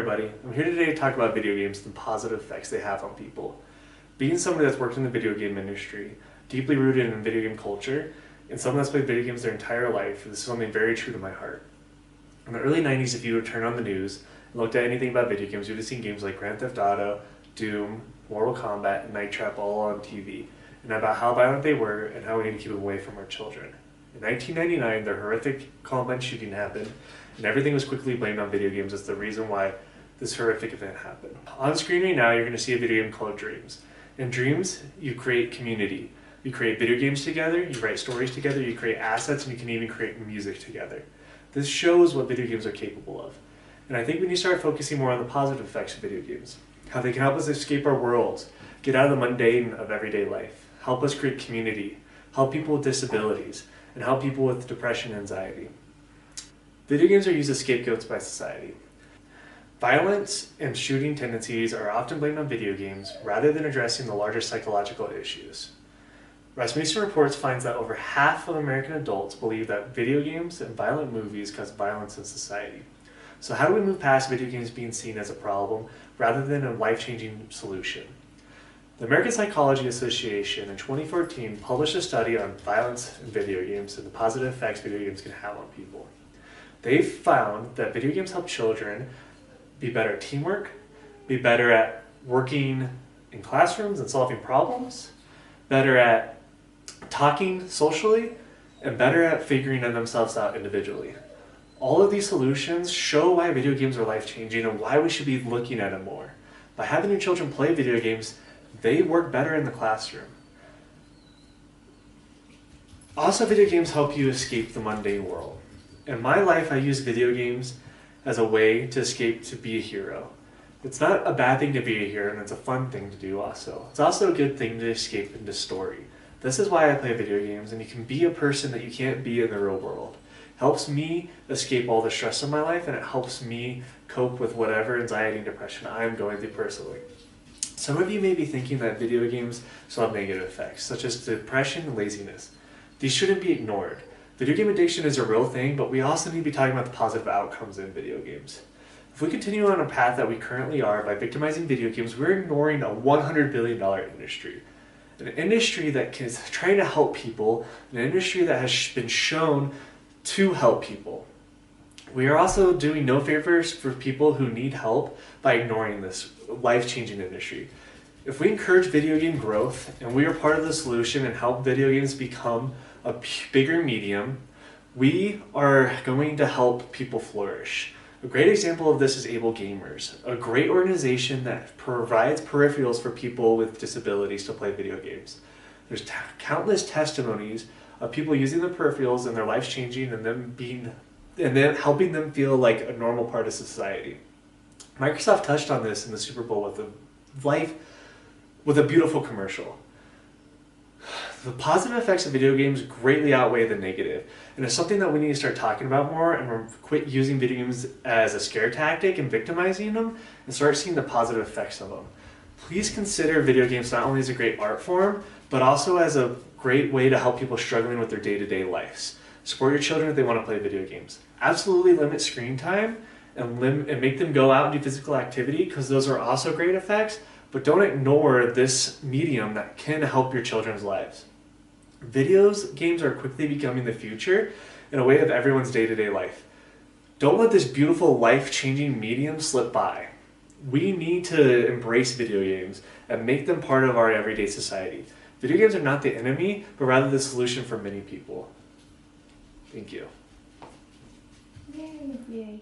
everybody, I'm here today to talk about video games and the positive effects they have on people. Being somebody that's worked in the video game industry, deeply rooted in video game culture, and someone that's played video games their entire life, this is something very true to my heart. In the early 90s, if you would turn on the news and looked at anything about video games, you would have seen games like Grand Theft Auto, Doom, Mortal Kombat, and Night Trap all on TV, and about how violent they were and how we need to keep them away from our children. In 1999, the horrific Columbine shooting happened, and everything was quickly blamed on video games as the reason why this horrific event happened. On screen right now, you're going to see a video game called Dreams. In Dreams, you create community. You create video games together, you write stories together, you create assets, and you can even create music together. This shows what video games are capable of. And I think we need to start focusing more on the positive effects of video games. How they can help us escape our worlds, get out of the mundane of everyday life, help us create community, help people with disabilities, and help people with depression and anxiety. Video games are used as scapegoats by society. Violence and shooting tendencies are often blamed on video games rather than addressing the larger psychological issues. Rasmussen reports finds that over half of American adults believe that video games and violent movies cause violence in society. So how do we move past video games being seen as a problem rather than a life-changing solution? The American Psychology Association in 2014 published a study on violence in video games and the positive effects video games can have on people. They found that video games help children be better at teamwork, be better at working in classrooms and solving problems, better at talking socially, and better at figuring themselves out individually. All of these solutions show why video games are life-changing and why we should be looking at them more. By having your children play video games, they work better in the classroom. Also, video games help you escape the mundane world. In my life, I use video games as a way to escape to be a hero. It's not a bad thing to be a hero, and it's a fun thing to do also. It's also a good thing to escape into story. This is why I play video games, and you can be a person that you can't be in the real world. It helps me escape all the stress of my life, and it helps me cope with whatever anxiety and depression I'm going through personally. Some of you may be thinking that video games still have negative effects, such as depression and laziness. These shouldn't be ignored. Video game addiction is a real thing, but we also need to be talking about the positive outcomes in video games. If we continue on a path that we currently are by victimizing video games, we're ignoring a $100 billion industry. An industry that is trying to help people, an industry that has been shown to help people. We are also doing no favors for people who need help by ignoring this life-changing industry. If we encourage video game growth and we are part of the solution and help video games become a bigger medium, we are going to help people flourish. A great example of this is Able Gamers, a great organization that provides peripherals for people with disabilities to play video games. There's countless testimonies of people using the peripherals and their lives changing and then helping them feel like a normal part of society. Microsoft touched on this in the Super Bowl with a beautiful commercial. The positive effects of video games greatly outweigh the negative, and it's something that we need to start talking about more and quit using video games as a scare tactic and victimizing them and start seeing the positive effects of them. Please consider video games not only as a great art form, but also as a great way to help people struggling with their day-to-day lives. Support your children if they want to play video games. Absolutely limit screen time and make them go out and do physical activity because those are also great effects, but don't ignore this medium that can help your children's lives. Video games are quickly becoming the future in a way of everyone's day-to-day life. Don't let this beautiful life-changing medium slip by. We need to embrace video games and make them part of our everyday society. Video games are not the enemy, but rather the solution for many people. Thank you. Yay. Yay.